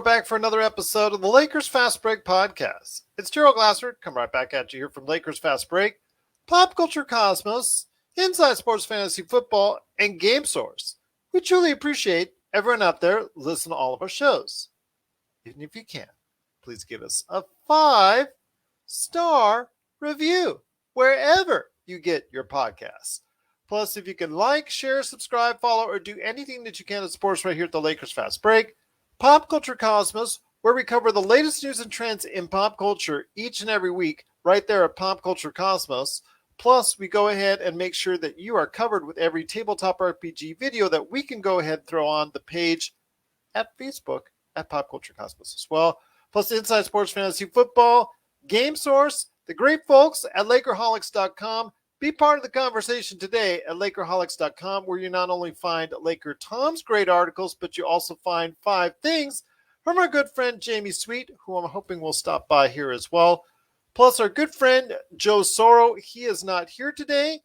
back for another episode of the Lakers Fast Break podcast. It's Gerald Glassford, come right back at you here from Lakers Fast Break, Pop Culture Cosmos, Inside Sports Fantasy Football, and Game Source. We truly appreciate everyone out there listening to all of our shows. Even if you can, please give us a 5-star review wherever you get your podcasts. Plus, if you can like, share, subscribe, follow, or do anything that you can to support us right here at the Lakers Fast Break, Pop Culture Cosmos, where we cover the latest news and trends in pop culture each and every week right there at Pop Culture Cosmos. Plus, we go ahead and make sure that you are covered with every tabletop RPG video that we can go ahead and throw on the page at Facebook at Pop Culture Cosmos as well. Plus, Inside Sports Fantasy Football, Game Source, the great folks at LakerHolics.com. Be part of the conversation today at LakerHolics.com, where you not only find LakerTom's great articles, but you also find 5 things from our good friend Jamie Sweet, who I'm hoping will stop by here as well. Plus, our good friend Joe Soro, he is not here today.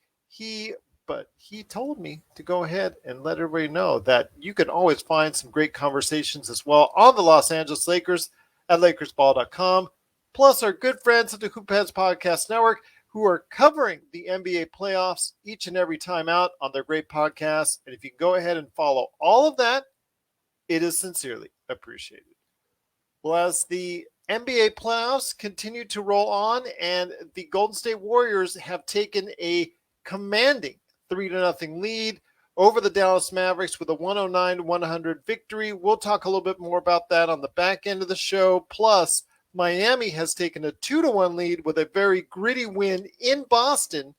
But he told me to go ahead and let everybody know that you can always find some great conversations as well on the Los Angeles Lakers at LakersBall.com. Plus, our good friends at the Hoopheads Podcast Network, who are covering the NBA playoffs each and every time out on their great podcasts. And if you can go ahead and follow all of that, it is sincerely appreciated. Well, as the NBA playoffs continue to roll on and the Golden State Warriors have taken a commanding 3-0 lead over the Dallas Mavericks with a 109-100 victory. We'll talk a little bit more about that on the back end of the show. Plus, Miami has taken a 2-1 lead with a very gritty win in Boston,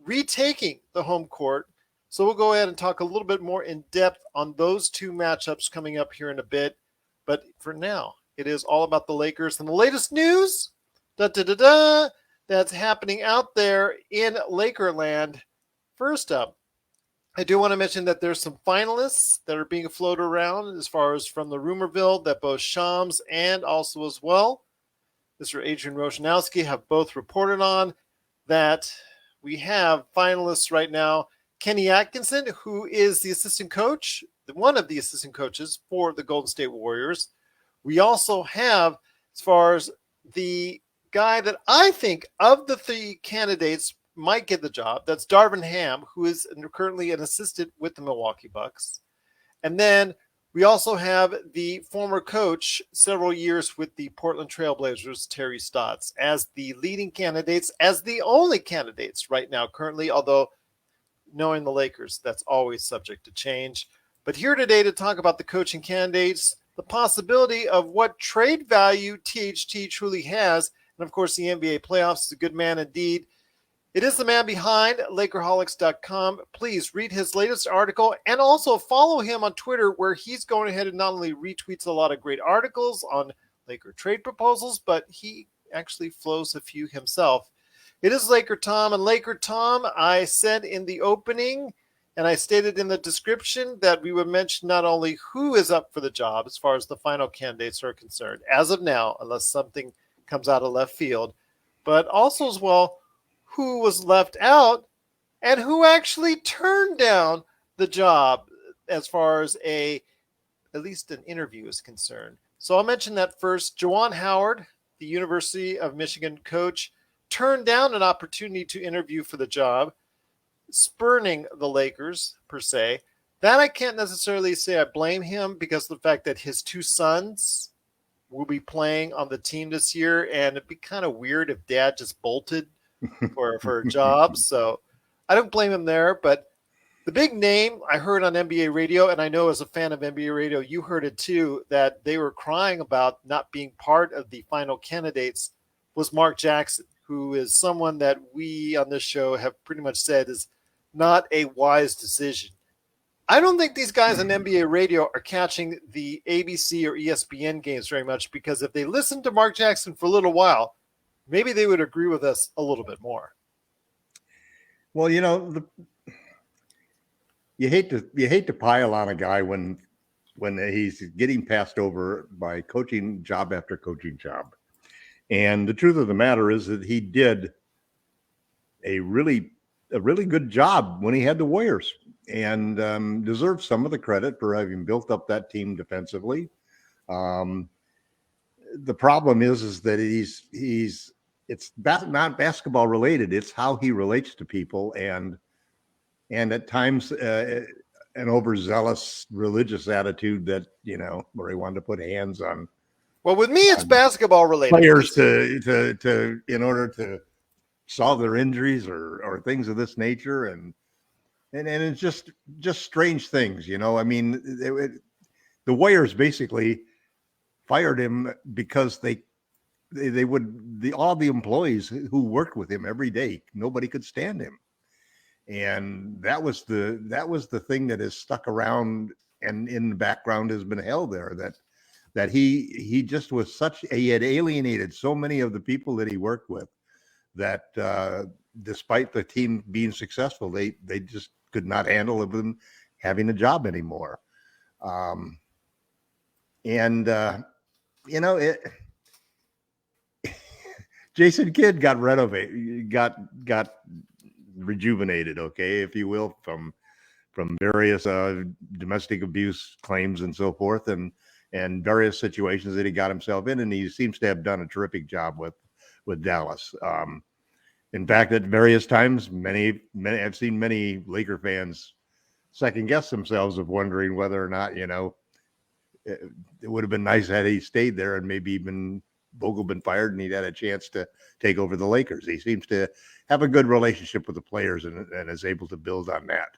retaking the home court. So we'll go ahead and talk a little bit more in depth on those two matchups coming up here in a bit. But for now, it is all about the Lakers and the latest news that's happening out there in Lakerland. First up, I do want to mention that there's some finalists that are being floated around as far as from the Rumorville that both Shams and also as well Mr. Adrian Roshanowski have both reported on that we have finalists right now. Kenny Atkinson, who is the assistant coach, one of the assistant coaches for the Golden State Warriors. We also have, as far as the guy that I think of the 3 candidates might get the job, that's Darvin Ham, who is currently an assistant with the Milwaukee Bucks. And then we also have the former coach several years with the Portland Trailblazers, Terry Stotts, as the leading candidates, as the only candidates right now currently, although knowing the Lakers, that's always subject to change. But here today to talk about the coaching candidates, the possibility of what trade value THT truly has, and of course the NBA playoffs is a good man indeed. It is the man behind LakerHolics.com. Please read his latest article and also follow him on Twitter, where he's going ahead and not only retweets a lot of great articles on Laker trade proposals, but he actually flows a few himself. It is LakerTom, and LakerTom, I said in the opening and I stated in the description that we would mention not only who is up for the job as far as the final candidates are concerned, as of now, unless something comes out of left field, but also as well who was left out and who actually turned down the job as far as at least an interview is concerned. So I'll mention that first. Juwan Howard, the University of Michigan coach, turned down an opportunity to interview for the job, spurning the Lakers per se. That I can't necessarily say I blame him because of the fact that his 2 sons will be playing on the team this year, and it'd be kind of weird if dad just bolted for a job. So I don't blame him there. But the big name I heard on NBA radio, and I know as a fan of NBA radio, you heard it too, that they were crying about not being part of the final candidates, was Mark Jackson, who is someone that we on this show have pretty much said is not a wise decision. I don't think these guys on NBA radio are catching the ABC or ESPN games very much, because if they listened to Mark Jackson for a little while, maybe they would agree with us a little bit more. Well, you know, you hate to pile on a guy when he's getting passed over by coaching job after coaching job. And the truth of the matter is that he did a really good job when he had the Warriors, and deserves some of the credit for having built up that team defensively, Um, the problem is that it's not basketball related. It's how he relates to people, and at times an overzealous religious attitude that where he wanted to put hands on Well, with me, it's basketball related. players to in order to solve their injuries or things of this nature, and it's just strange things. I mean, the Warriors basically fired him because they would all the employees who worked with him every day, nobody could stand him, and that was the thing that has stuck around and in the background has been held there, that he just was he had alienated so many of the people that he worked with that despite the team being successful, they just could not handle him having a job anymore. And Jason Kidd got renovated, got rejuvenated, okay, if you will, from various domestic abuse claims and so forth, and various situations that he got himself in, and he seems to have done a terrific job with Dallas. In fact, at various times, many I've seen many Laker fans second guess themselves of wondering whether or not it would have been nice had he stayed there and maybe even Vogel been fired and he'd had a chance to take over the Lakers. He seems to have a good relationship with the players and is able to build on that.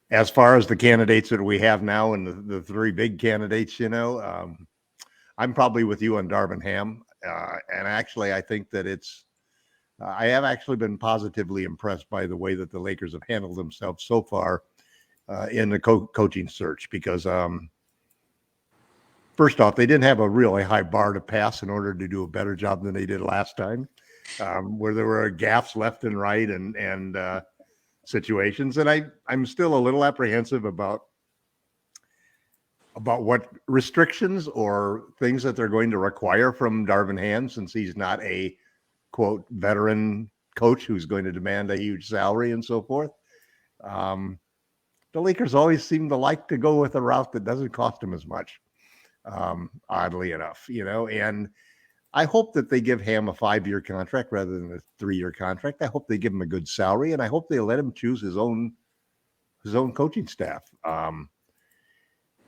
As far as the candidates that we have now and the three big candidates, I'm probably with you on Darvin Ham. And actually, I think that I have actually been positively impressed by the way that the Lakers have handled themselves so far in the coaching search, because first off, they didn't have a really high bar to pass in order to do a better job than they did last time, where there were gaffes left and right and situations. And I'm still a little apprehensive about what restrictions or things that they're going to require from Darvin Ham, since he's not a quote veteran coach who's going to demand a huge salary and so forth. The Lakers always seem to like to go with a route that doesn't cost them as much, oddly enough, and I hope that they give Ham a 5-year contract rather than a 3-year contract. I hope they give him a good salary, and I hope they let him choose his own coaching staff.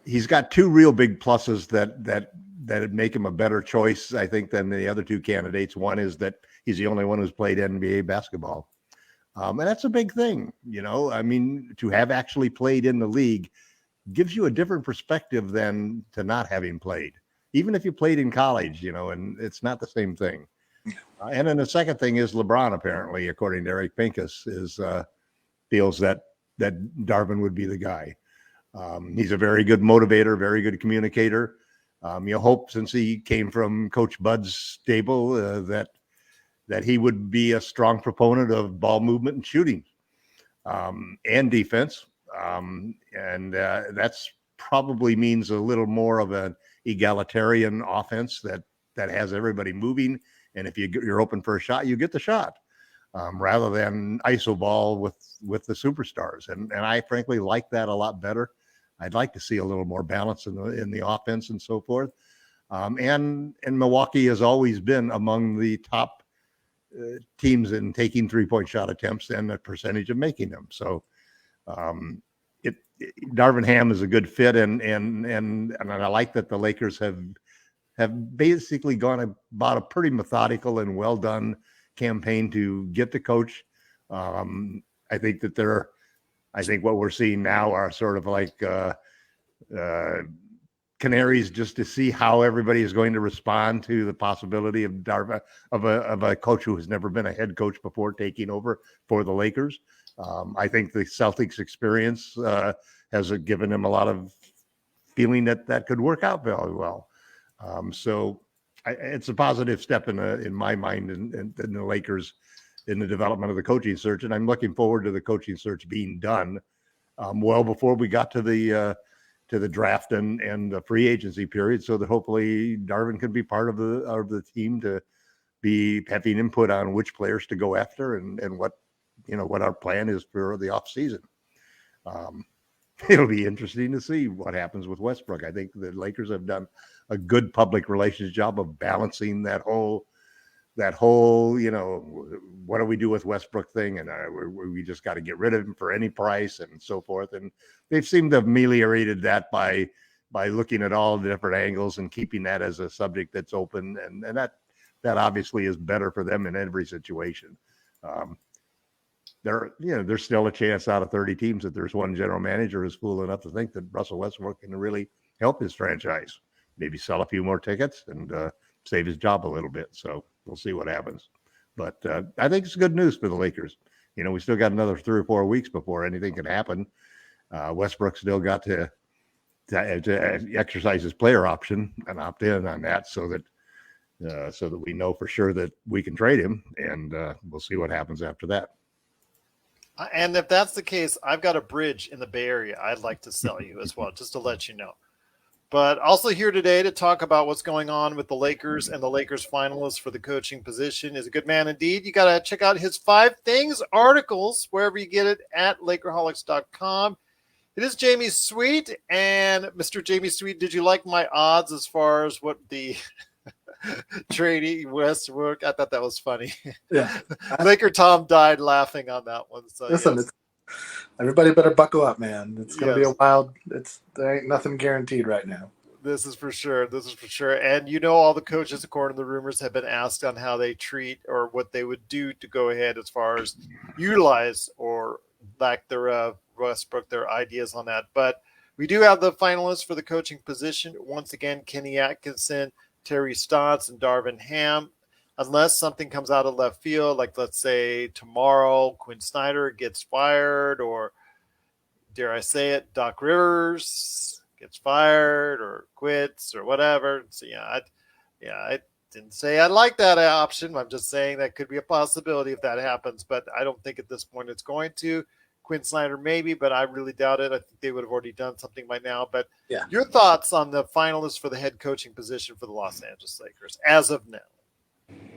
He's got two real big pluses that make him a better choice, I think, than the other two candidates. One is that he's the only one who's played NBA basketball. And that's a big thing, I mean, to have actually played in the league gives you a different perspective than to not having played, even if you played in college, and it's not the same thing. And then the second thing is LeBron, apparently, according to Eric Pincus, feels that Darvin would be the guy. He's a very good motivator, very good communicator. You hope, since he came from Coach Bud's stable, that he would be a strong proponent of ball movement and shooting and defense. And that's probably means a little more of an egalitarian offense that has everybody moving. And if you're open for a shot, you get the shot, rather than iso ball with the superstars. And I frankly like that a lot better. I'd like to see a little more balance in the offense and so forth. And Milwaukee has always been among the top teams in taking 3-point shot attempts and the percentage of making them. So Darvin Ham is a good fit, and I like that the Lakers have basically gone about a pretty methodical and well done campaign to get the coach. I think what we're seeing now are sort of like canaries, just to see how everybody is going to respond to the possibility of Darvin, of a coach who has never been a head coach before taking over for the Lakers. I think the Celtics experience has given him a lot of feeling that could work out very well. So it's a positive step in my mind in the Lakers in the development of the coaching search, and I'm looking forward to the coaching search being done well before we got to the draft and the free agency period, so that hopefully Darvin can be part of the team to be having input on which players to go after and what our plan is for the off season. it'll be interesting to see what happens with Westbrook. I think the Lakers have done a good public relations job of balancing that whole, what do we do with Westbrook thing? And we just got to get rid of him for any price and so forth. And they've seemed to have ameliorated that by looking at all the different angles and keeping that as a subject that's open. And that obviously is better for them in every situation. There's still a chance out of 30 teams that there's one general manager who's fool enough to think that Russell Westbrook can really help his franchise, maybe sell a few more tickets and save his job a little bit. So we'll see what happens. But I think it's good news for the Lakers. We still got another 3 or 4 weeks before anything can happen. Westbrook still got to exercise his player option and opt in on that, so that we know for sure that we can trade him, and we'll see what happens after that. And if that's the case, I've got a bridge in the Bay Area I'd like to sell you as well, just to let you know. But also here today to talk about what's going on with the Lakers and the Lakers finalists for the coaching position is a good man indeed. You got to check out his 5 Things articles wherever you get it at Lakerholics.com. It is Jamie Sweet. And Mr. Jamie Sweet, did you like my odds as far as what the trading Westbrook? I thought that was funny. Yeah. LakerTom died laughing on that one. So listen, yes. Everybody better buckle up, man. It's going to Yes. be a wild. There ain't nothing guaranteed right now. This is for sure. And all the coaches, according to the rumors, have been asked on how they treat or what they would do to go ahead as far as utilize or lack thereof Westbrook, their ideas on that. But we do have the finalists for the coaching position. Once again, Kenny Atkinson, Terry Stotts, and Darvin Ham. Unless something comes out of left field, like let's say tomorrow Quinn Snyder gets fired, or dare I say it, Doc Rivers gets fired or quits or whatever. So I didn't say I like that option. I'm just saying that could be a possibility if that happens, but I don't think at this point it's going to. Quinn Snyder maybe, but I really doubt it. I think they would have already done something by now. But Your thoughts on the finalists for the head coaching position for the Los Angeles Lakers as of now?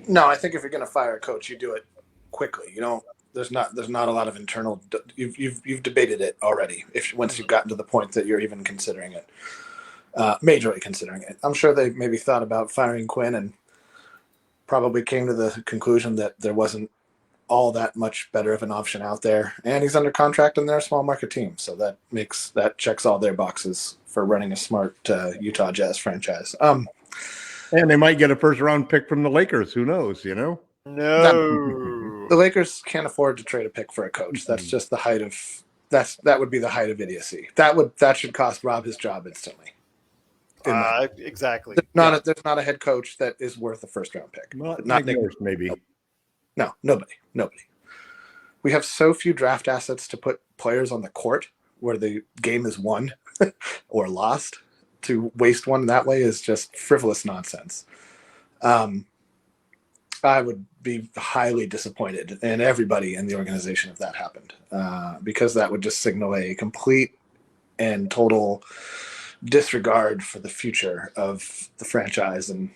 No, I think if you're going to fire a coach, you do it quickly. There's not a lot of internal. You've debated it already. Once you've gotten to the point that you're even considering it, majorly considering it, I'm sure they maybe thought about firing Quinn and probably came to the conclusion that there wasn't all that much better of an option out there, and he's under contract and they're a small market team, so that checks all their boxes for running a smart Utah Jazz franchise. And they might get a first-round pick from the Lakers. Who knows, No. The Lakers can't afford to trade a pick for a coach. That's just the height of that would be the height of idiocy. That should cost Rob his job instantly. Exactly. There's not a head coach that is worth a first-round pick. Not Nick Nurse, maybe. No, nobody. We have so few draft assets to put players on the court where the game is won or lost. To waste one that way is just frivolous nonsense. I would be highly disappointed in everybody in the organization if that happened, because that would just signal a complete and total disregard for the future of the franchise. And,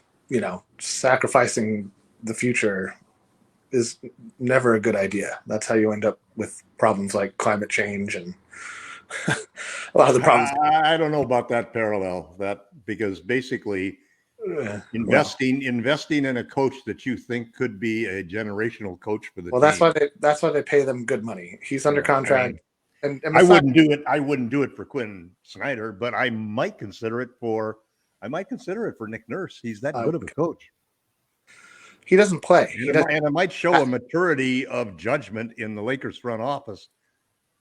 sacrificing the future is never a good idea. That's how you end up with problems like climate change and a lot of the problems. I don't know about that parallel, because basically investing in a coach that you think could be a generational coach for the team. That's why they pay them good money. He's under contract. And I wouldn't do it. I wouldn't do it for Quinn Snyder, but I might consider it for Nick Nurse. He's that good of a coach. He doesn't play. And it might show a maturity of judgment in the Lakers front office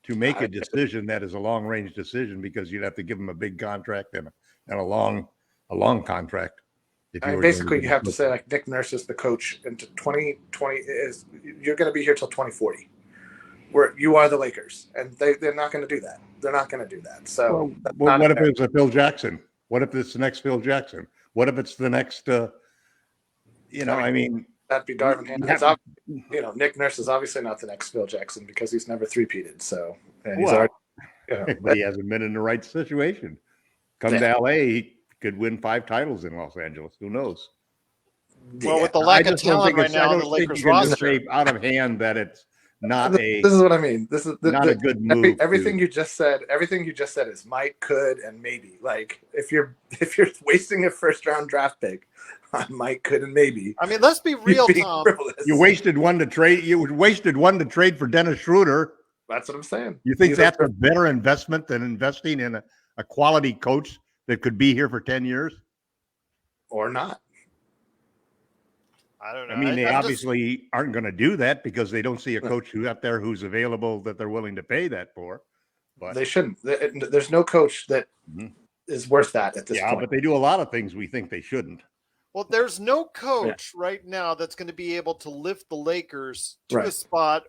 to make a decision that is a long-range decision, because you'd have to give him a big contract and a long contract. Basically, you have to say like Nick Nurse is the coach into 2020 you're going to be here till 2040. Where you are the Lakers, and they're not going to do that. They're not going to do that. So, what if it's a Phil Jackson? What if it's the next Phil Jackson? What if it's the next? That'd be Darvin Ham. Nick Nurse is obviously not the next Phil Jackson because he's never three-peated. So, but he hasn't been in the right situation. Come to LA, he could win 5 titles in Los Angeles. Who knows? Well, with the lack of talent right now on the Lakers roster, out of hand that not This is what I mean. This is not a good move. Everything you just said. Everything you just said is might, could, and maybe. Like if you're wasting a first round draft pick on might, could, and maybe. I mean, let's be real, Tom. You wasted one to trade. You wasted one to trade for Dennis Schroeder. That's what I'm saying. You think that's a better investment than investing in a quality coach that could be here for 10 years? Or not? I don't know. I mean, they obviously aren't going to do that because they don't see a coach who's out there who's available that they're willing to pay that for. But they shouldn't. There's no coach that is worth that at this point. Yeah, but they do a lot of things we think they shouldn't. Well, there's no coach right now that's going to be able to lift the Lakers to a spot,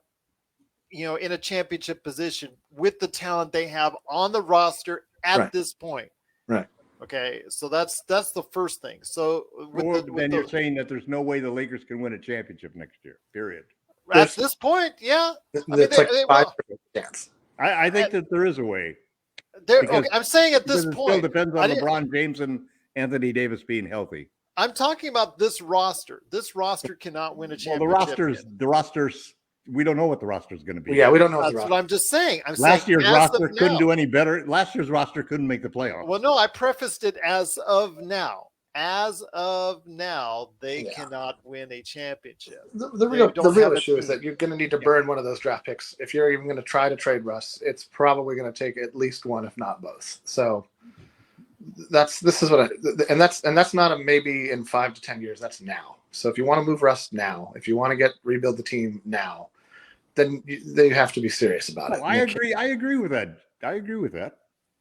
in a championship position with the talent they have on the roster at this point. Right. Okay, so that's the first thing. So you're saying that there's no way the Lakers can win a championship next year. Period. At this point, yeah. I think that there is a way. I'm saying at this point, it still depends on LeBron James and Anthony Davis being healthy. I'm talking about this roster. This roster cannot win a championship. Well, the rosters. We don't know what the roster is going to be. Yeah, we don't know. That's what I'm just saying. Last year's roster couldn't do any better. Last year's roster couldn't make the playoffs. Well, no, I prefaced it as of now. As of now, they cannot win a championship. The real issue is that you're going to need to burn one of those draft picks. If you're even going to try to trade Russ, it's probably going to take at least one, if not both. So that's not a maybe in 5 to 10 years. That's now. So if you want to move Russ now, if you want to rebuild the team now, then they have to be serious about it. I agree with that.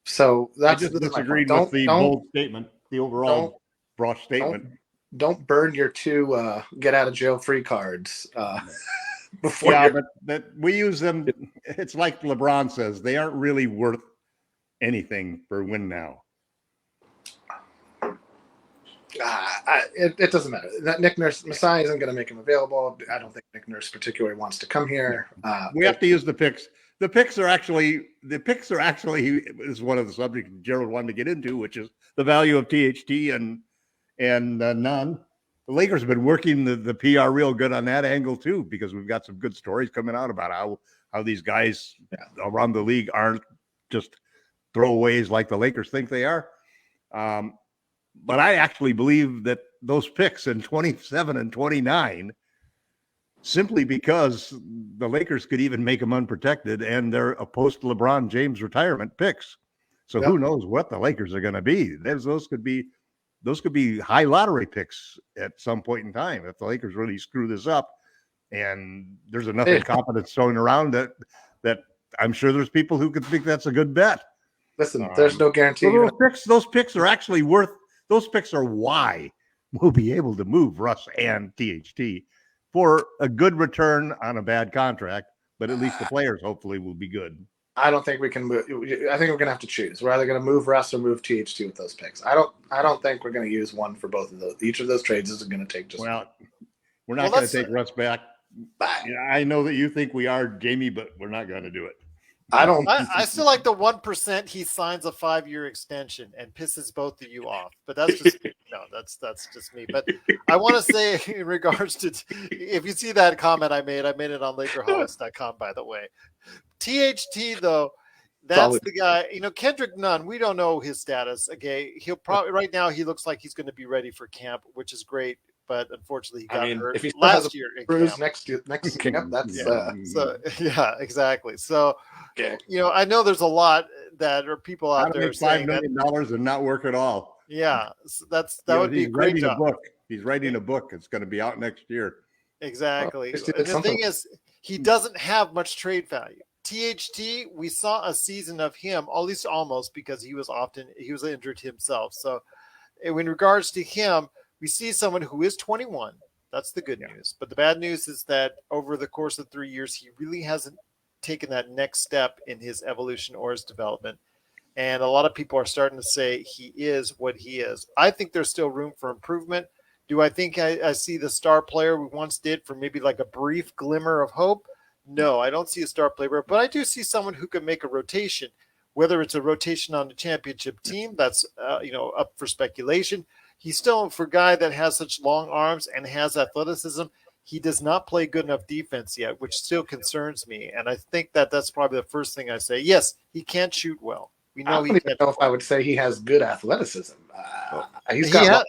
So that's I just disagreed with the bold statement, the overall broad statement. Don't burn your 2 get out of jail free cards. But we use them. It's like LeBron says, they aren't really worth anything for win now. It doesn't matter. Nick Nurse, Messiah isn't going to make him available. I don't think Nick Nurse particularly wants to come here. We have to use the picks. The picks are actually is one of the subjects Gerald wanted to get into, which is the value of THT and none. The Lakers have been working the PR real good on that angle too, because we've got some good stories coming out about how these guys around the league aren't just throwaways like the Lakers think they are. But I actually believe that those picks in 27 and 29, simply because the Lakers could even make them unprotected, and they're a post-LeBron James retirement picks. So who knows what the Lakers are going to be? Those could be high lottery picks at some point in time if the Lakers really screw this up. And there's enough incompetence thrown around that I'm sure there's people who could think that's a good bet. Listen, there's no guarantee. Those picks are actually worth. Those picks are why we'll be able to move Russ and THT for a good return on a bad contract, but at least the players hopefully will be good. I don't think we can move. I think we're going to have to choose. We're either going to move Russ or move THT with those picks. I don't think we're going to use one for both of those. Each of those trades is going to take just. Well, we're not going to take Russ back. I know that you think we are, Jamie, but we're not going to do it. I still like the 1% he signs a 5-year extension and pisses both of you off. But that's just me. No, that's just me. But I want to say in regards to if you see that comment I made it on Lakerholics.com, by the way. THT though, that's the guy. Kendrick Nunn. We don't know his status. Okay, he'll probably right now he looks like he's going to be ready for camp, which is great. But unfortunately, he got hurt if he last year. Bruce next camp, that's exactly. So, I know there's a lot that are people out there saying $5 million and not work at all. Yeah, so that would be a great job. He's writing a book. It's going to be out next year. Exactly. The thing is, he doesn't have much trade value. THT, we saw a season of him, at least almost, because he was injured himself. So, in regards to him, we see someone who is 21. That's the good news. But the bad news is that over the course of 3 years, he really hasn't taken that next step in his evolution or his development. And a lot of people are starting to say he is what he is. I think there's still room for improvement. Do I think I see the star player we once did for maybe like a brief glimmer of hope? No, I don't see a star player, but I do see someone who can make a rotation, whether it's a rotation on the championship team. That's, up for speculation. He's still, for a guy that has such long arms and has athleticism, he does not play good enough defense yet, which still concerns me. And I think that that's probably the first thing I say. Yes, he can't shoot well. We I know don't he even can't. know if I would say he has good athleticism. He's He got.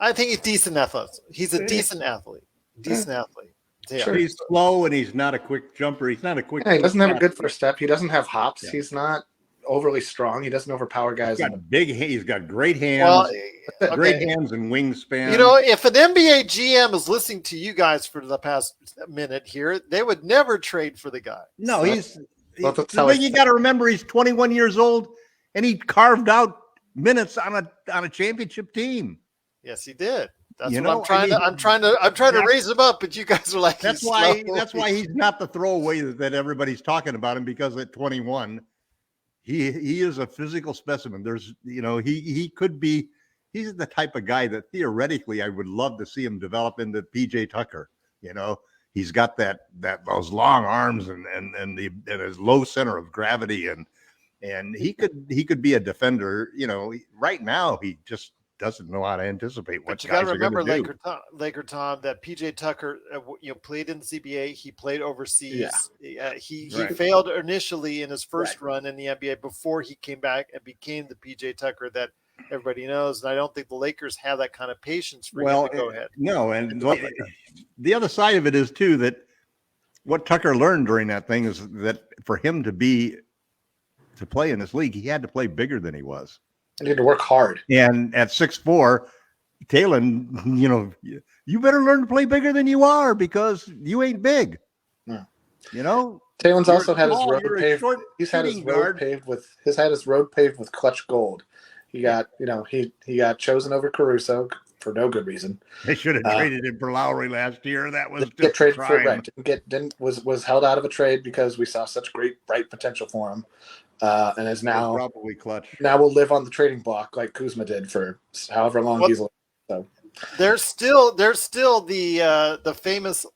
I think he's decent athlete. He's a decent athlete. Decent athlete. Yeah. Sure. He's slow and he's not a quick jumper. He's not a quick. Yeah, he doesn't have a shot. good first step. He doesn't have hops. Yeah. He's not overly strong. He doesn't overpower guys. He's got great hands. Well, great hands and wingspan. You know, if an NBA GM is listening to you guys for the past minute here, they would never trade for the guy. No, Well, that's how you got to remember he's 21 years old and he carved out minutes on a championship team. Yes, he did. That's You what know, I'm trying to raise him up, but you guys are like, that's why he's not the throwaway that everybody's talking about him, because at 21 he is a physical specimen. There's, you know, he could be, he's the type of guy that theoretically I would love to see him develop into PJ Tucker. You know, he's got those long arms and his low center of gravity, and he could be a defender. You know, right now he just doesn't know how to anticipate what. But you got to remember, LakerTom, that PJ Tucker, played in the CBA. He played overseas. Yeah. He Right. failed initially in his first run in the NBA before he came back and became the PJ Tucker that everybody knows. And I don't think the Lakers have that kind of patience for him to go ahead. No, and the other side of it is too that what Tucker learned during that thing is that for him to play in this league, he had to play bigger than he was. I need to work hard. And at 6'4", Talon, you know, you better learn to play bigger than you are, because you ain't big. Yeah. You know, Talon's also had his road you're a paved. short He's had his shooting road guard. paved with clutch gold. He got, he got chosen over Caruso for no good reason. They should have traded him for Lowry last year. That was Didn't just get traded a for crime. was held out of a trade because we saw such bright potential for him, and is now probably clutch. Now will live on the trading block like Kuzma did for however long he's lived. So There's still the famous,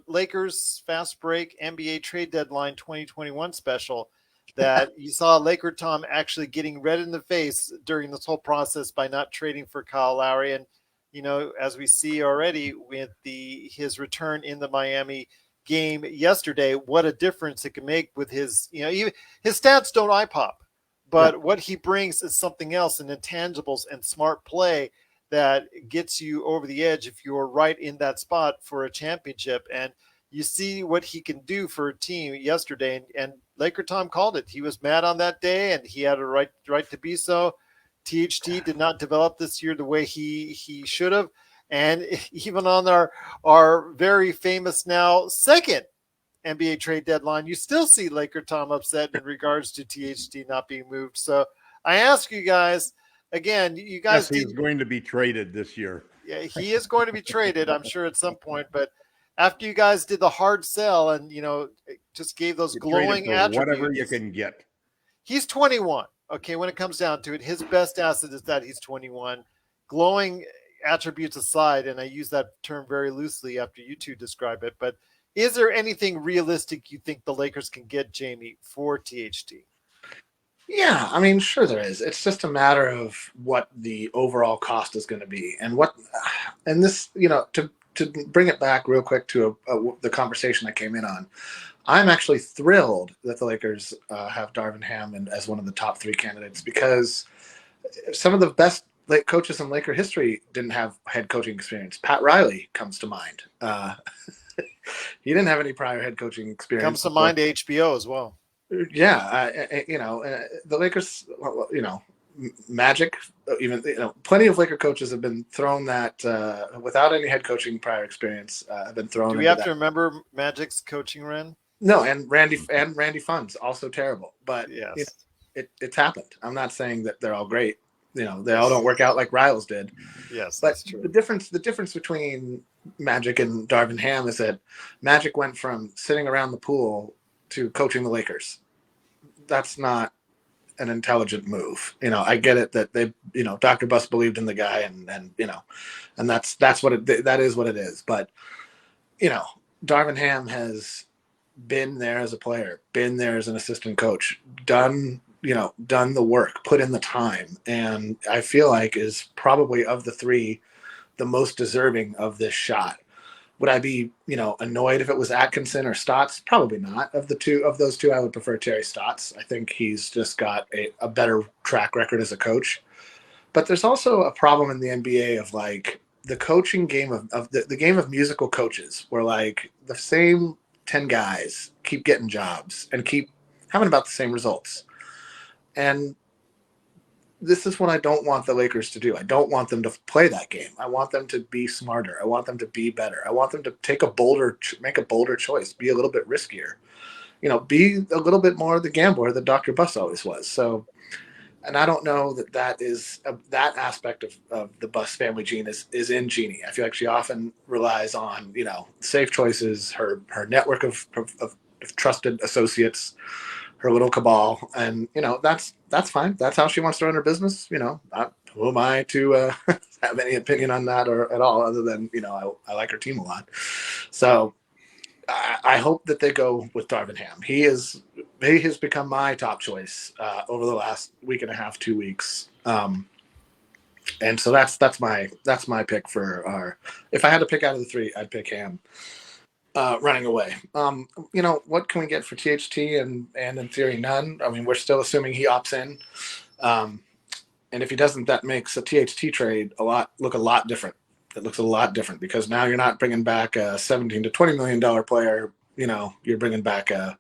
Lakers fast break NBA trade deadline 2021 special that you saw LakerTom actually getting red in the face during this whole process by not trading for Kyle Lowry. And, as we see already with his return in the Miami game yesterday, what a difference it can make with his, even his stats don't eye pop, but what he brings is something else, and intangibles and smart play that gets you over the edge if you're right in that spot for a championship. And you see what he can do for a team yesterday. And LakerTom called it. He was mad on that day, and he had a right to be so. THT did not develop this year the way he should have. And even on our very famous now second NBA trade deadline, you still see LakerTom upset in regards to THT not being moved. So I ask you guys, again, you guys. Yes, he's going to be traded this year. Yeah, he is going to be traded, I'm sure, at some point. But after you guys did the hard sell and, just gave those glowing attributes. Whatever you can get. He's 21. Okay, when it comes down to it, his best asset is that he's 21. Glowing attributes aside, and I use that term very loosely after you two describe it, but is there anything realistic you think the Lakers can get, Jamie, for THT? yeah, I mean, sure there is. It's just a matter of what the overall cost is going to be, and this, to bring it back real quick to the conversation I came in on. I'm actually thrilled that the Lakers have Darvin Ham as one of the top 3 candidates, because some of the best coaches in Laker history didn't have head coaching experience. Pat Riley comes to mind. He didn't have any prior head coaching experience. Comes to mind HBO as well. Yeah, the Lakers, Magic, even plenty of Laker coaches have been thrown that without any head coaching prior experience have been thrown. Do we have to remember Magic's coaching run? No, and Randy Funds also terrible, but yes, it's happened. I'm not saying that they're all great. They all don't work out like Riles did. Yes, but that's true. The difference between Magic and Darvin Ham is that Magic went from sitting around the pool to coaching the Lakers. That's not an intelligent move. I get it that they, Dr. Buss believed in the guy, and that's what that is what it is. But Darvin Ham has been there as a player, been there as an assistant coach, done the work, put in the time, and I feel like is probably of the 3 the most deserving of this shot. Would I be, annoyed if it was Atkinson or Stotts? Probably not. Of those two, I would prefer Terry Stotts. I think he's just got a better track record as a coach. But there's also a problem in the NBA of like the coaching game of the game of musical coaches, where like the same 10 guys keep getting jobs and keep having about the same results. And this is what I don't want the Lakers to do. I don't want them to play that game. I want them to be smarter. I want them to be better. I want them to make a bolder choice, be a little bit riskier, be a little bit more the gambler that Dr. Buss always was. So, and I don't know that is that aspect of the Buss family gene is in Jeannie. I feel like she often relies on, safe choices, her network of trusted associates, her little cabal, and that's fine. That's how she wants to run her business. Who am I to have any opinion on that or at all, other than I like her team a lot. So I hope that they go with Darvin Ham. He has become my top choice over the last week and a half, 2 weeks. And so that's my pick for our. If I had to pick out of the three, I'd pick Ham. Running away. What can we get for THT and in theory none? I mean, we're still assuming he opts in. And if he doesn't, that makes a THT trade look a lot different. It looks a lot different because now you're not bringing back a $17 to $20 million player. You're bringing back a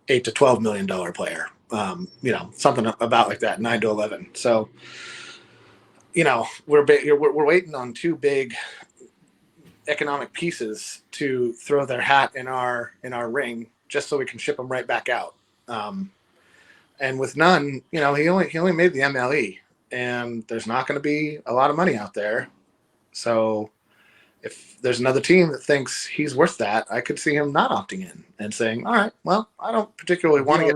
$8 to $12 million player. Something about like that, 9 to 11. So, we're waiting on two big economic pieces to throw their hat in our ring just so we can ship them right back out. And with none, he only made the MLE, and there's not going to be a lot of money out there. So if there's another team that thinks he's worth that, I could see him not opting in and saying, all right, well, I don't particularly want to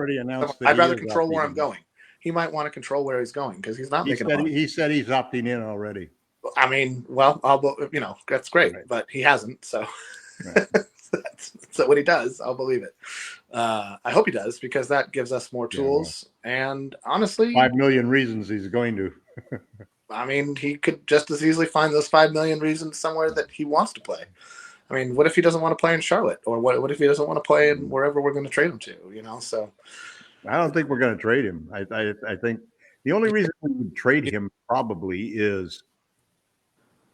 I'd rather control where I'm going. He might want to control where he's going because he's not making money. He said he's opting in already. I mean, well, that's great, right. But he hasn't. So right. So when he does, I'll believe it. I hope he does because that gives us more tools. Yeah. And honestly, 5 million reasons he's going to. I mean, he could just as easily find those 5 million reasons somewhere that he wants to play. I mean, what if he doesn't want to play in Charlotte, or what if he doesn't want to play in wherever we're going to trade him to? So I don't think we're going to trade him. I think the only reason we would trade him probably is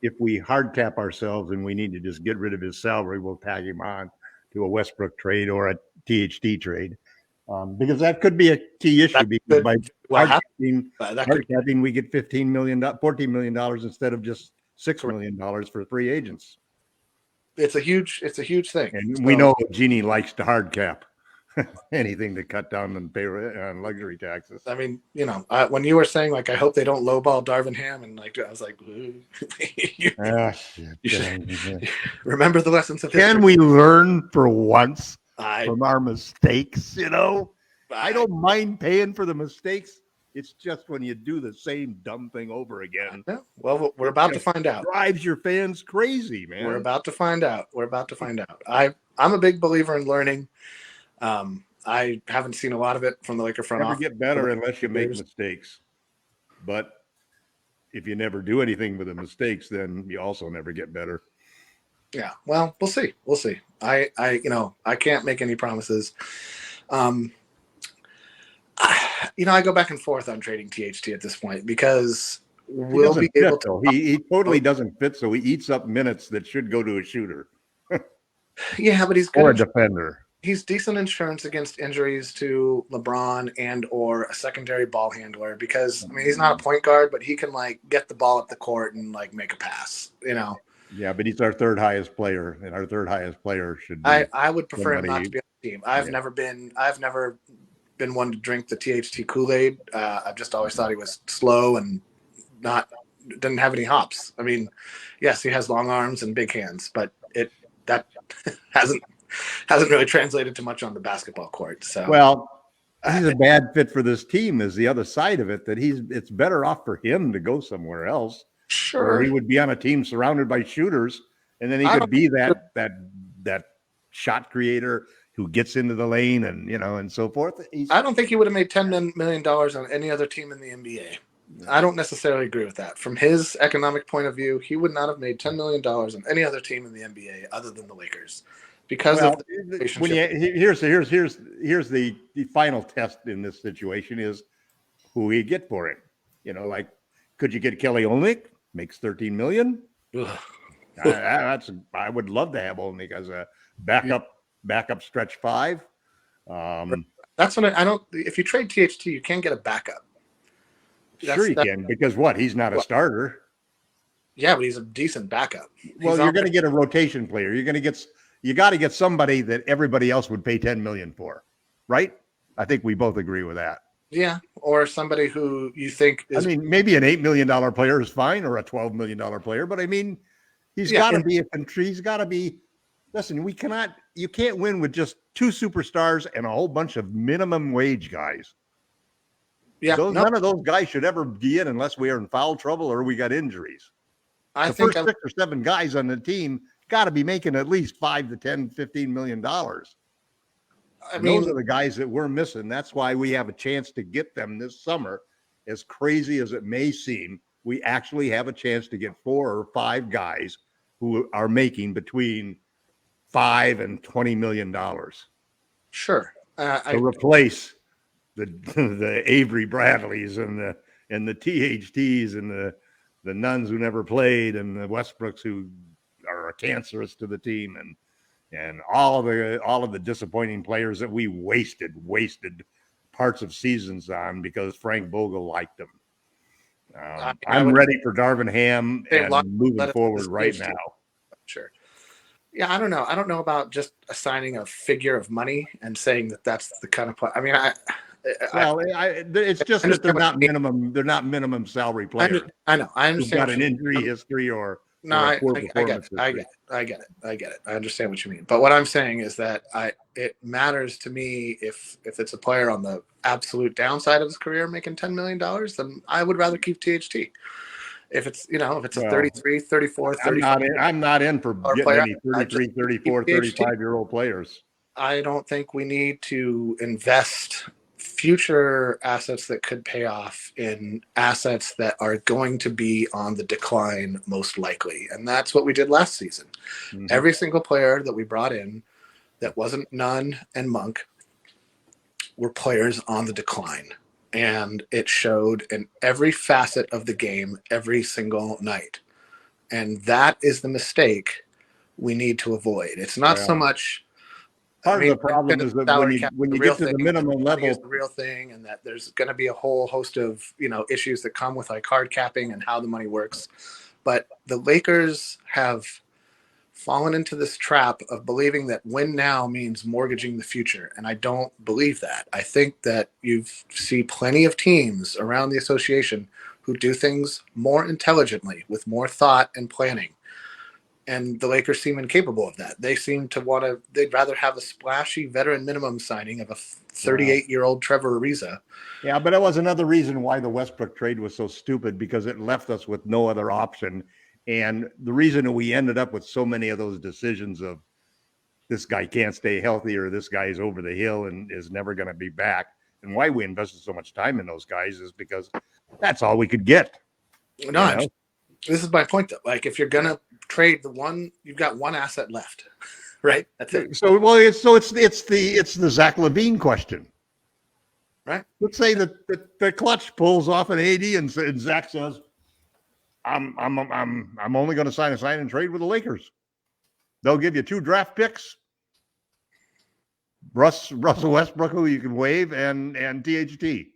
if we hard cap ourselves and we need to just get rid of his salary, we'll tag him on to a Westbrook trade or a THT trade. Because that could be a key issue. Because by hard capping, we get $14 million instead of just $6 million for free agents. It's a huge thing. And we know Jeannie likes to hard cap. Anything to cut down on luxury taxes. I mean, when you were saying like, I hope they don't lowball Darvin Ham, and like I was like, remember the lessons of history. Can we learn for once from our mistakes? I don't mind paying for the mistakes. It's just when you do the same dumb thing over again. Well, we're about to find out. Drives your fans crazy, man. We're about to find out. I'm a big believer in learning. I haven't seen a lot of it from the Laker front office. Never get better unless you make mistakes. But if you never do anything with the mistakes, then you also never get better. Yeah. Well, we'll see. I can't make any promises. I go back and forth on trading THT at this point because we'll be able to. He totally doesn't fit, so he eats up minutes that should go to a shooter. Yeah, but he's good. Or a defender. He's decent insurance against injuries to LeBron and or a secondary ball handler because he's not a point guard, but he can like get the ball up the court and like make a pass. Yeah, but he's our third highest player, and our third highest player should be. I would prefer him not to be on the team. I've never been one to drink the THT Kool-Aid. I've just always thought he was slow and didn't have any hops. I mean, yes, he has long arms and big hands, but that hasn't really translated to much on the basketball court. So he's a bad fit for this team. Is the other side of it that it's better off for him to go somewhere else. Sure, or he would be on a team surrounded by shooters, and then he could be that shot creator who gets into the lane and and so forth. I don't think he would have made $10 million on any other team in the NBA. I don't necessarily agree with that. From his economic point of view, he would not have made $10 million on any other team in the NBA other than the Lakers because of the when relationship. here's the final test in this situation is who you get for it. You know, like, could you get Kelly Olynyk? Makes $13 million. I would love to have Olynyk as a backup stretch five. That's what I don't. If you trade THT, you can't get a backup. Sure, you can, because he's not a starter. Yeah, but he's a decent backup. Well, you're going to get a rotation player. You got to get somebody that everybody else would pay $10 million for, right? I think we both agree with that. Yeah, or somebody who you think is. I mean, maybe an $8 million player is fine, or a $12 million player, but I mean, he's got to be. Listen, you can't win with just two superstars and a whole bunch of minimum wage guys. Yeah, none of those guys should ever be in unless we are in foul trouble or we got injuries. The first 6 or 7 guys on the team got to be making at least $5 to $10, $15 million. I mean, those are the guys that we're missing. That's why we have a chance to get them this summer. As crazy as it may seem, we actually have a chance to get 4 or 5 guys who are making between $5 and $20 million. Sure. To replace the Avery Bradleys and the THTs and the Nuns who never played and the Westbrooks who are cancerous to the team and all of the disappointing players that we wasted parts of seasons on because Frank Vogel liked them. I'm ready for Darvin Ham and moving forward right now. Sure. Yeah, I don't know. I don't know about just assigning a figure of money and saying that that's the kind of play. I mean, it's just that they're not minimum. They're not minimum salary players. I know. I understand. Got an injury history or no. I get it. I get it. I understand what you mean. But what I'm saying is that it matters to me if it's a player on the absolute downside of his career making $10 million, then I would rather keep THT. If it's a 33, 34, 35. I'm not in for getting any 33, 34, 35-year-old players. I don't think we need to invest future assets that could pay off in assets that are going to be on the decline most likely. And that's what we did last season. Mm-hmm. Every single player that we brought in that wasn't Nunn and Monk were players on the decline. And it showed in every facet of the game every single night. And that is the mistake we need to avoid. It's not so much. Part of the problem is that when you get to the minimum level, is the real thing, and that there's going to be a whole host of issues that come with like hard capping and how the money works. But the Lakers have fallen into this trap of believing that win now means mortgaging the future. And I don't believe that. I think that you see plenty of teams around the association who do things more intelligently with more thought and planning. And the Lakers seem incapable of that. They seem to they'd rather have a splashy veteran minimum signing of a 38-year-old Trevor Ariza. Yeah, but that was another reason why the Westbrook trade was so stupid, because it left us with no other option. And the reason that we ended up with so many of those decisions of this guy can't stay healthy or this guy is over the hill and is never going to be back, and why we invested so much time in those guys is because that's all we could get. No, this is my point, though. Like, if you're going to trade you've got one asset left, right? That's it. So, it's the Zach LaVine question. Right. Let's say that the clutch pulls off an AD and Zach says, I'm only going to sign and trade with the Lakers. They'll give you 2 draft picks, Russell Westbrook, who you can waive, and THT.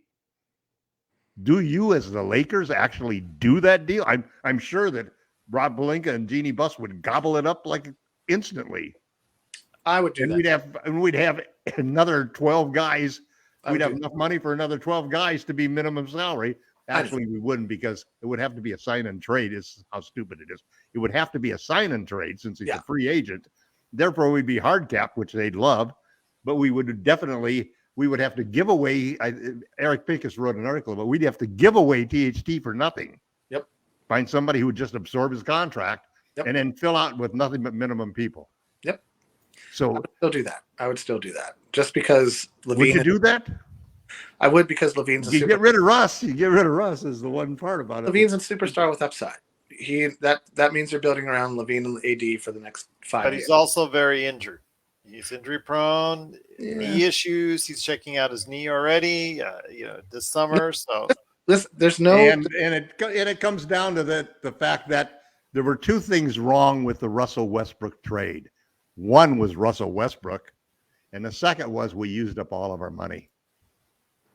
Do you, as the Lakers, actually do that deal? I'm sure that Rob Pelinka and Jeannie Buss would gobble it up like instantly. I would do that. We'd have another 12 guys. We'd have enough money for another 12 guys to be minimum salary. Actually, we wouldn't, because it would have to be a sign and trade. Is how stupid it is. It would have to be a sign and trade since he's a free agent. Therefore, we'd be hard capped, which they'd love. But we would have to give away. Eric Pincus wrote an article, but we'd have to give away THT for nothing. Yep. Find somebody who would just absorb his contract and then fill out with nothing but minimum people. Yep. So I would still do that. Just because LaVine. Would you do that? I would, because Levine's a You super. get rid of Russ. You get rid of Russ is the one part about it. Levine's a superstar with upside. That means they're building around Levine and AD for the next 5 But years. he's also very injured. He's injury prone, Yeah. knee issues. He's checking out his knee already. This summer. So There's no. And it comes down to the fact that there were two things wrong with the Russell Westbrook trade. One was Russell Westbrook, and the second was we used up all of our money.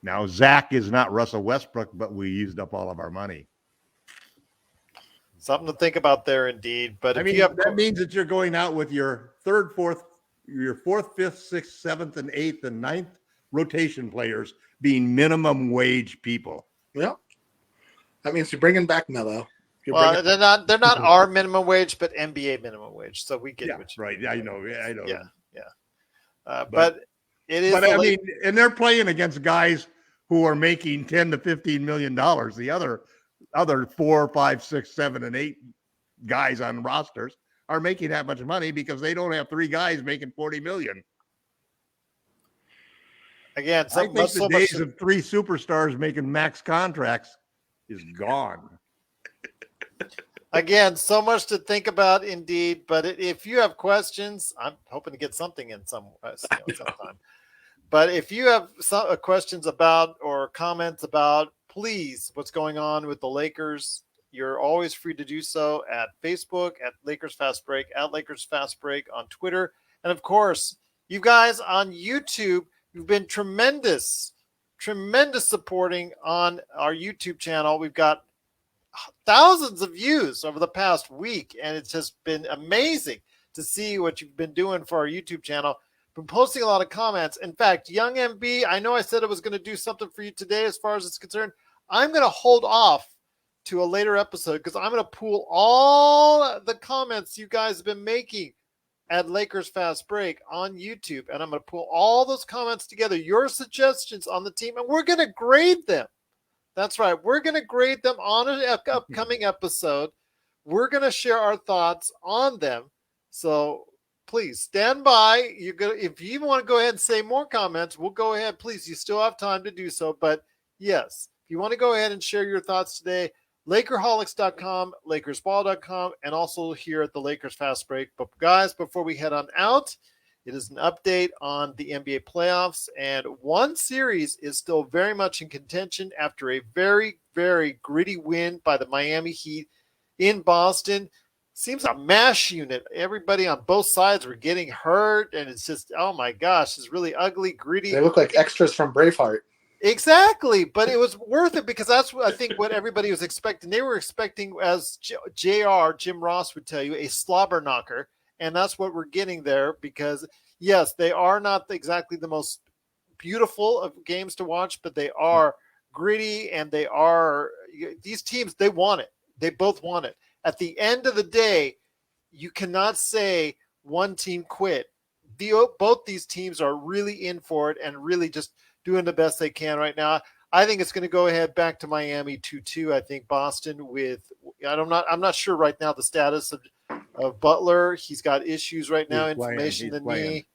Now, Zach is not Russell Westbrook, but we used up all of our money. something to think about there, indeed. But I mean, that means that you're going out with your fourth, fifth, sixth, seventh, and eighth, and ninth rotation players being minimum wage people. Yeah. That means you're bringing back Melo. Well, they're not our minimum wage, but NBA minimum wage. So we get what you right. I know. Yeah. But it is. But I mean, and they're playing against guys who are making $10 to $15 million. The other 4, 5, 6, 7, and 8 guys on rosters are making that much money because they don't have 3 guys making $40 million. Again, I think the days of 3 superstars making max contracts is gone. Again, so much to think about, indeed. But if you have questions, I'm hoping to get something in sometime. But if you have some questions about or comments about, please, what's going on with the Lakers, you're always free to do so at Facebook, at Lakers Fast Break, at Lakers Fast Break on Twitter. And, of course, you guys on YouTube, you've been tremendous supporting on our YouTube channel. We've got thousands of views over the past week, and it's just been amazing to see what you've been doing for our YouTube channel. Been posting a lot of comments. In fact, Young MB, I know I said I was going to do something for you today as far as it's concerned. I'm going to hold off to a later episode because I'm going to pool all the comments you guys have been making at Lakers Fast Break on YouTube, and I'm going to pull all those comments together, your suggestions on the team, and we're going to grade them. That's right. We're going to grade them on an upcoming episode. We're going to share our thoughts on them. So please stand by. If you want to go ahead and say more comments, we'll go ahead. Please, you still have time to do so. But yes, if you want to go ahead and share your thoughts today, Lakerholics.com, Lakersball.com, and also here at the Lakers Fast Break. But guys, before we head on out, it is an update on the NBA playoffs, and one series is still very much in contention after a very, very gritty win by the Miami Heat in Boston. Seems a mash unit. Everybody on both sides were getting hurt, and it's just, oh my gosh, it's really ugly, gritty. They look like extras from Braveheart. Exactly, but it was worth it because that's what I think what everybody was expecting. They were expecting, as Jim Ross would tell you, a slobber knocker. And that's what we're getting there because, yes, they are not exactly the most beautiful of games to watch, but they are gritty and these teams, they want it. They both want it. At the end of the day, you cannot say one team quit. Both these teams are really in for it and really just doing the best they can right now. I think it's going to go ahead back to Miami 2-2. I think Boston I'm not sure right now the status of Butler. He's got issues right now. Inflammation in the knee.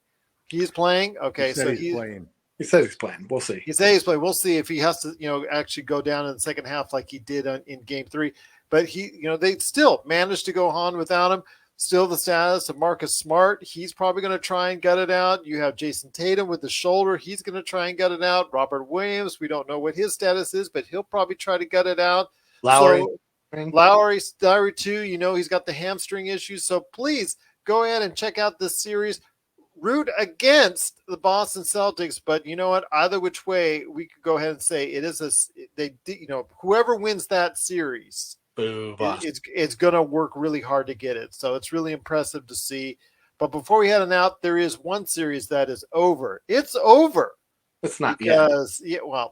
He's playing. Okay, he's playing. He says he's playing. We'll see. He says he's playing. We'll see if he has to, actually go down in the second half like he did in Game 3. But they still managed to go on without him. Still the status of Marcus Smart. He's probably going to try and gut it out. You have Jason Tatum with the shoulder. He's going to try and gut it out. Robert Williams, we don't know what his status is, but he'll probably try to gut it out. Lowry too. He's got the hamstring issues. So please go ahead and check out this series. Root against the Boston Celtics, but you know what? Either which way, we could go ahead and say it is whoever wins that series, it's going to work really hard to get it. So it's really impressive to see. But before we head on out, there is one series that is over. It's over. It's not because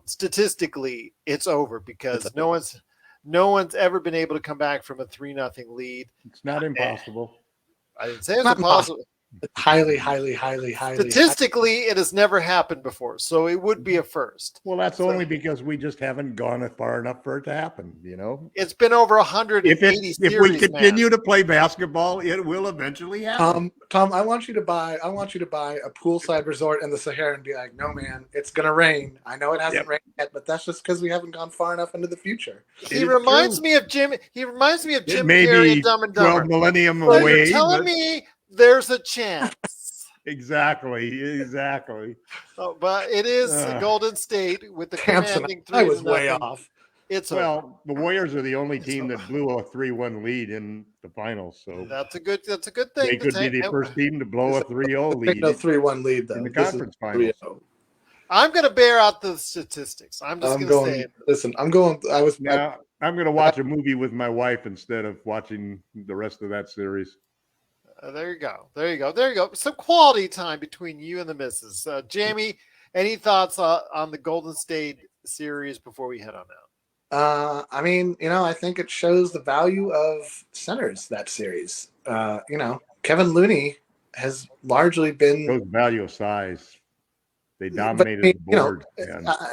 statistically, it's over because no one's ever been able to come back from a 3-0 lead. It's not impossible. I didn't say it's impossible. highly. Statistically, it has never happened before, so it would be a first. Well, that's only because we just haven't gone far enough for it to happen. It's been over 180 series. If we continue man. to play basketball, it will eventually happen. Tom, I want you to buy a poolside resort in the Sahara and be like, no, man, it's gonna rain. I know it hasn't rained yet, but that's just because we haven't gone far enough into the future. He reminds me of Jim. He reminds me of Jim Carrey Maybe and Dumb and Dumber. 12 millennium So away. you're telling me there's a chance. Exactly. Oh, but it is Golden State with the commanding 3-0. I was way off. The Warriors are the only team that blew a 3-1 lead in the finals, so that's a good thing. They could be the first team to blow a 3-0 lead. No 3-1 lead though In the conference finals. I'm going to bear out the statistics. I'm just going to say it. Listen, I'm going to watch a movie with my wife instead of watching the rest of that series. There you go. Some quality time between you and the missus. Jamie, any thoughts on the Golden State series before we head on out? I think it shows the value of centers, that series. Kevin Looney has largely been Shows value of size. They dominated the board.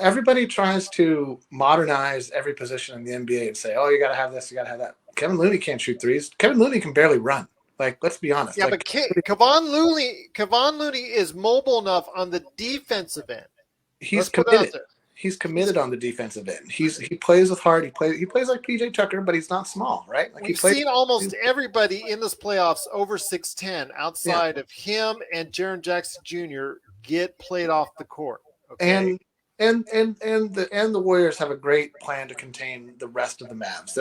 Everybody tries to modernize every position in the NBA and say, oh, you got to have this, you got to have that. Kevin Looney can't shoot threes. Kevin Looney can barely run. Let's be honest. Yeah, but Kevon Looney is mobile enough on the defensive end. He's committed. He's committed on the defensive end. He plays with heart. He plays like PJ Tucker, but he's not small, right? We've seen almost everybody in this playoffs over 6'10" outside of him and Jaren Jackson Jr. get played off the court. Okay? And the Warriors have a great plan to contain the rest of the Mavs.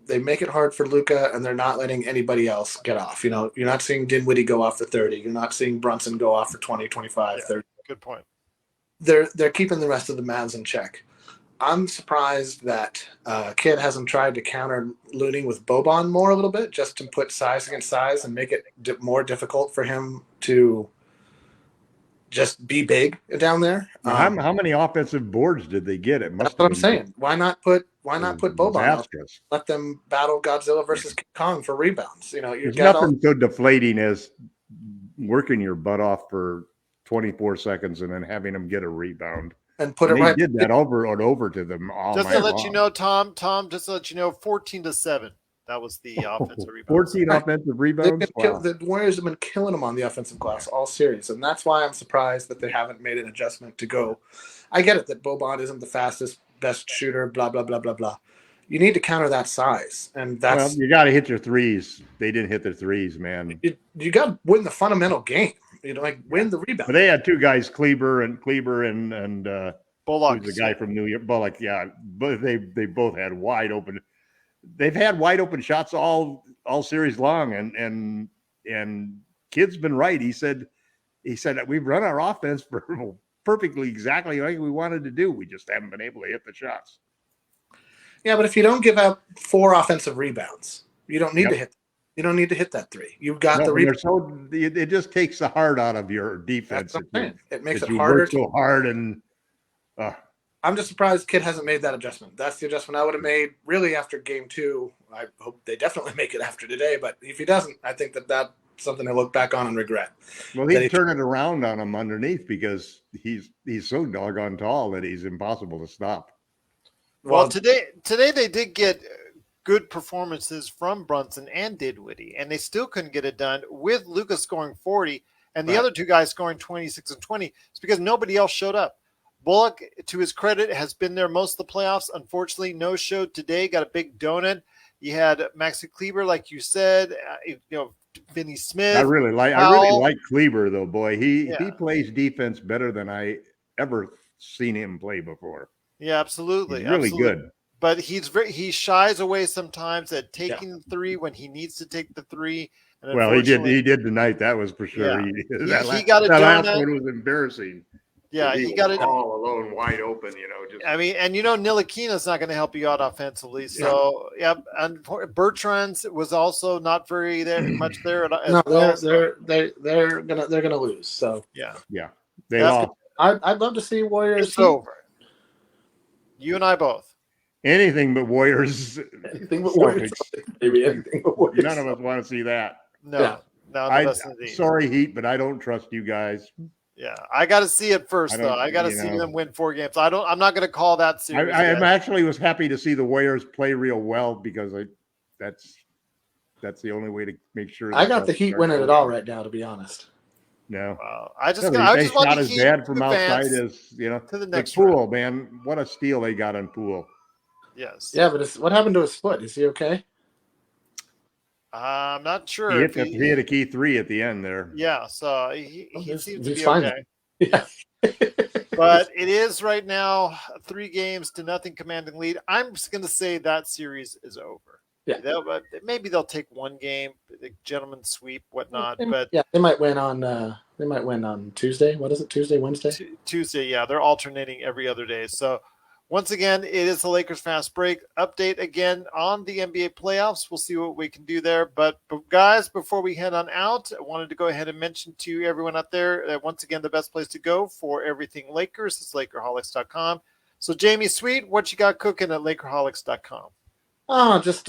They make it hard for Luka, and they're not letting anybody else get off. You're not seeing Dinwiddie go off for 30. You're not seeing Brunson go off for 20, 25, 30. Good point. They're keeping the rest of the Mavs in check. I'm surprised that Kidd hasn't tried to counter Looney with Boban more a little bit, just to put size against size and make it more difficult for him to just be big down there. How many offensive boards did they get? That's what I'm saying. Why not put Boban out? Let them battle Godzilla versus King Kong for rebounds. There's nothing so deflating as working your butt off for 24 seconds and then having them get a rebound. And put it right. They did that over and over to them all just night to let long. you know, Tom, just to let you know, 14-7. That was the offensive rebound. 14 offensive rebounds? The Warriors have been killing them on the offensive glass all series, and that's why I'm surprised that they haven't made an adjustment to go. I get it that Boban isn't the fastest, best shooter, blah, blah, blah, blah, blah. You need to counter that size, and that's you got to hit your threes. They didn't hit their threes, man. You got to win the fundamental game. Win the rebound. But they had two guys, Kleber and Bullock, the guy from New York. Bullock, yeah, but they both had wide open. They've had wide open shots all series long, and Kidd's been right. He said we've run our offense for perfectly exactly like we wanted to do. We just haven't been able to hit the shots. Yeah, but if you don't give up 4 offensive rebounds, you don't need to hit. You don't need to hit that 3. You've got the rebound. It just takes the heart out of your defense. It makes it harder. Work so hard, and I'm just surprised Kidd hasn't made that adjustment. That's the adjustment I would have made really after game 2. I hope they definitely make it after today. But if he doesn't, I think that's something to look back on and regret. Well, he'd turn it around on him underneath because he's so doggone tall that he's impossible to stop. Well, today they did get good performances from Brunson and Dinwiddie, and they still couldn't get it done with Luka scoring 40 and the other two guys scoring 26 and 20. It's because nobody else showed up. Bullock, to his credit, has been there most of the playoffs. Unfortunately, no show today. Got a big donut. You had Maxi Kleber, like you said. Finney Smith. I really like Kleber though, boy. He plays defense better than I ever seen him play before. Yeah, absolutely. He's really good. But he shies away sometimes at taking the 3 when he needs to take the 3. And well, he did tonight. That was for sure. Yeah. He got it. That last one was embarrassing. Yeah, he got it all alone, wide open. Ntilikina's not going to help you out offensively. So and Bertrand's was also not very much there. They're gonna lose. So yeah, they lost. I'd love to see Warriors. It's over. You and I both. Anything but Warriors. Anything but Warriors. Maybe anything but Warriors. None of us want to see that. No. No, the best in the East. Sorry, Heat, but I don't trust you guys. Yeah, I got to see it first, though. I got to see them win 4 games. I'm not going to call that series. I actually was happy to see the Warriors play real well because that's the only way to make sure. I got the Heat winning it all right now, to be honest. No, I just want shot as bad from outside as to the next Poole, man. What a steal they got on Poole. Yes. Yeah, but what happened to his foot? Is he okay? I'm not sure. He hit a key 3 at the end there. Yeah, so he seems to be fine. okay. Yeah. But it is right now 3-0 commanding lead. I'm just going to say that series is over. Yeah. Maybe they'll take 1 game, the gentleman's sweep, whatnot. But yeah, they might win on Tuesday. What is it? Tuesday, Wednesday? Tuesday. Yeah, they're alternating every other day. So once again, it is the Lakers Fast Break update again on the NBA playoffs. We'll see what we can do there. But guys, before we head on out, I wanted to go ahead and mention to everyone out there that once again, the best place to go for everything Lakers is Lakerholics.com. So Jamie Sweet, what you got cooking at Lakerholics.com? Oh, just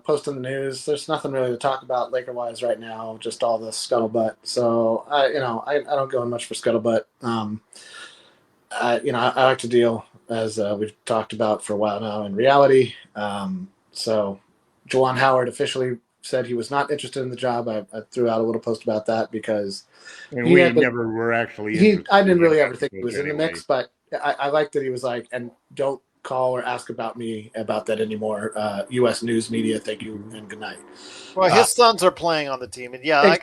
posting the news. There's nothing really to talk about Laker-wise right now. Just all the scuttlebutt. So I don't go in much for scuttlebutt. I like to deal, as we've talked about for a while now, in reality. So Juwan Howard officially said he was not interested in the job. I threw out a little post about that because never were actually I didn't really ever think he was in the mix, but I liked that he was like, and don't call or ask about me about that anymore. U.S. news media, thank you and good night. Well, his sons are playing on the team, and I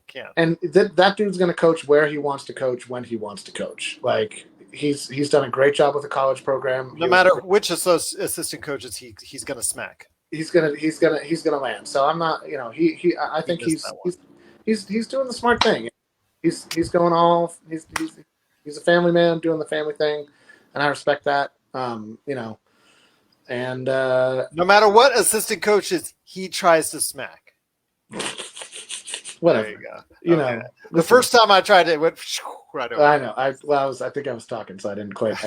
can't. And that dude's going to coach where he wants to coach when he wants to coach. Like he's done a great job with the college program. No matter which assistant coaches he's going to smack. He's gonna land. So I'm not. I think he's doing the smart thing. He's going all. He's a family man doing the family thing, and I respect that. And no matter what assistant coaches he tries to smack. Whatever. There you go. You the first time I tried it went right over. I know. I think I was talking, so I didn't quite.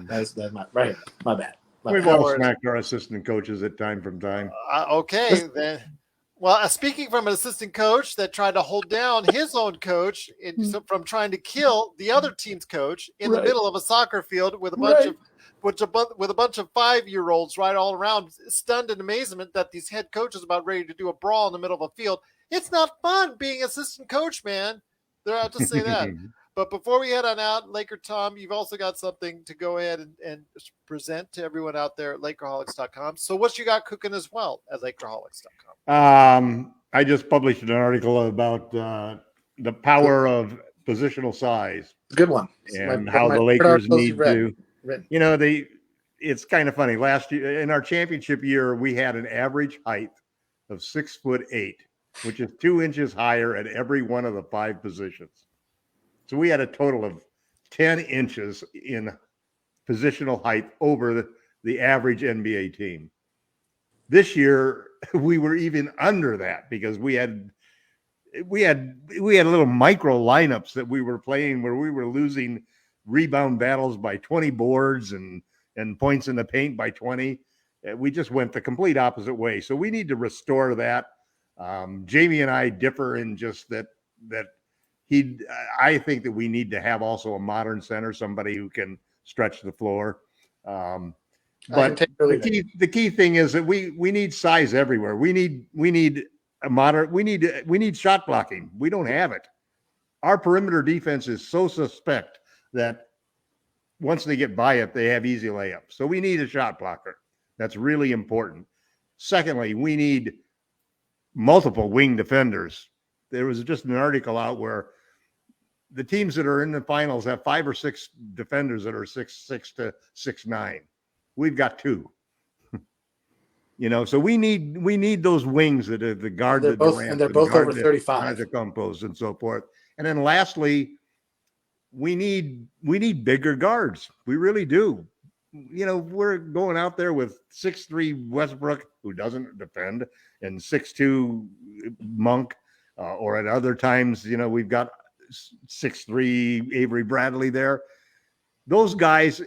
That's right. My bad. We've all smacked our assistant coaches at time from time. Okay, then. Well, speaking from an assistant coach that tried to hold down his own coach from trying to kill the other team's coach in the middle of a soccer field with a bunch of 5-year-olds right all around, stunned in amazement that these head coaches about ready to do a brawl in the middle of a field. It's not fun being assistant coach, man. I'll just say that. But before we head on out, LakerTom, you've also got something to go ahead and present to everyone out there at Lakerholics.com. So what you got cooking as well at Lakerholics.com? I just published an article about the power of positional size. Good one. And how the Lakers need to, it's kind of funny. Last year, in our championship year, we had an average height of 6'8", which is 2 inches higher at every one of the 5 positions. So we had a total of 10 inches in positional height over the average NBA team. This year, we were even under that because we had little micro lineups that we were playing where we were losing rebound battles by 20 boards and points in the paint by 20. We just went the complete opposite way. So we need to restore that. Jamie and I differ in just that I think that we need to have also a modern center, somebody who can stretch the floor. But the key thing is that we need size everywhere. We need shot blocking. We don't have it. Our perimeter defense is so suspect that once they get by it, they have easy layups. So we need a shot blocker. That's really important. Secondly, we need multiple wing defenders. There was just an article out where the teams that are in the finals have 5 or 6 defenders that are 6'6" to 6'9". We've got 2. So we need those wings that are the guard. They're both over 35. Antetokounmpos and so forth. And then lastly, we need bigger guards. We really do. We're going out there with 6'3" Westbrook, who doesn't defend, and 6'2" Monk, or at other times, we've got 6'3" Avery Bradley there. Those guys,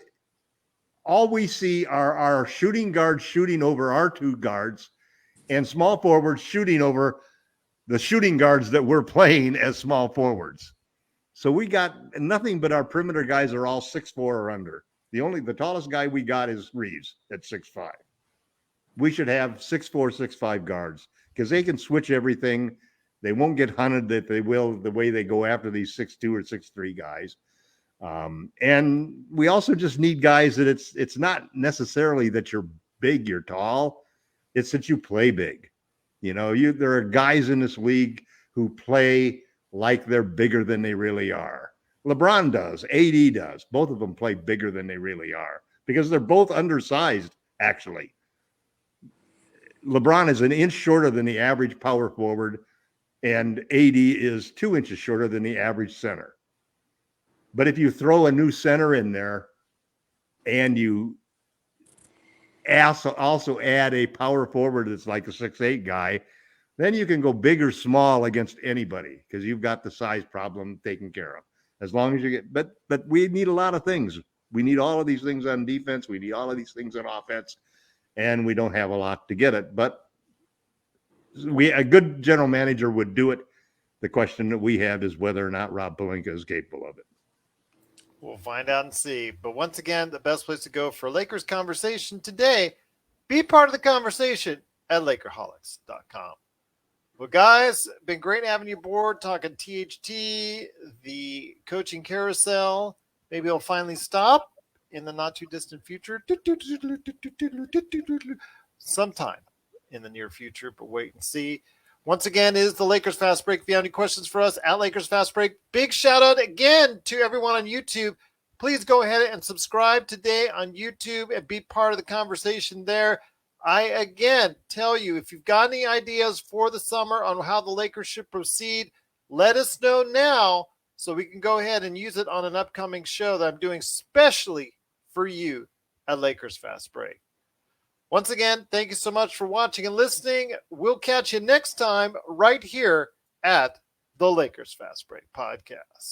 all we see are our shooting guards shooting over our 2 guards and small forwards shooting over the shooting guards that we're playing as small forwards. So we got nothing but our perimeter guys are all 6'4" or under. The tallest guy we got is Reeves at 6'5". We should have 6'4", 6'5" guards because they can switch everything. They won't get hunted that they will the way they go after these 6'2" or 6'3" guys. And we also just need guys that it's not necessarily that you're big, you're tall. It's that you play big. There are guys in this league who play like they're bigger than they really are. LeBron does, AD does. Both of them play bigger than they really are because they're both undersized, actually. LeBron is an inch shorter than the average power forward, and AD is 2 inches shorter than the average center. But if you throw a new center in there and you also add a power forward that's like a 6'8" guy, then you can go big or small against anybody because you've got the size problem taken care of. As long as you get, but we need a lot of things. We need all of these things on defense. We need all of these things on offense, and we don't have a lot to get it. But a good general manager would do it. The question that we have is whether or not Rob Pelinka is capable of it. We'll find out and see. But once again, the best place to go for Lakers conversation today, be part of the conversation at Lakerholics.com. Well, guys, been great having you aboard, talking THT, the coaching carousel. Maybe it'll finally stop in the not too distant future. Sometime in the near future, but wait and see. Once again, is the Lakers Fast Break. If you have any questions for us at Lakers Fast Break, big shout out again to everyone on YouTube. Please go ahead and subscribe today on YouTube and be part of the conversation there. I, again, tell you, if you've got any ideas for the summer on how the Lakers should proceed, let us know now so we can go ahead and use it on an upcoming show that I'm doing specially for you at Lakers Fast Break. Once again, thank you so much for watching and listening. We'll catch you next time right here at the Lakers Fast Break Podcast.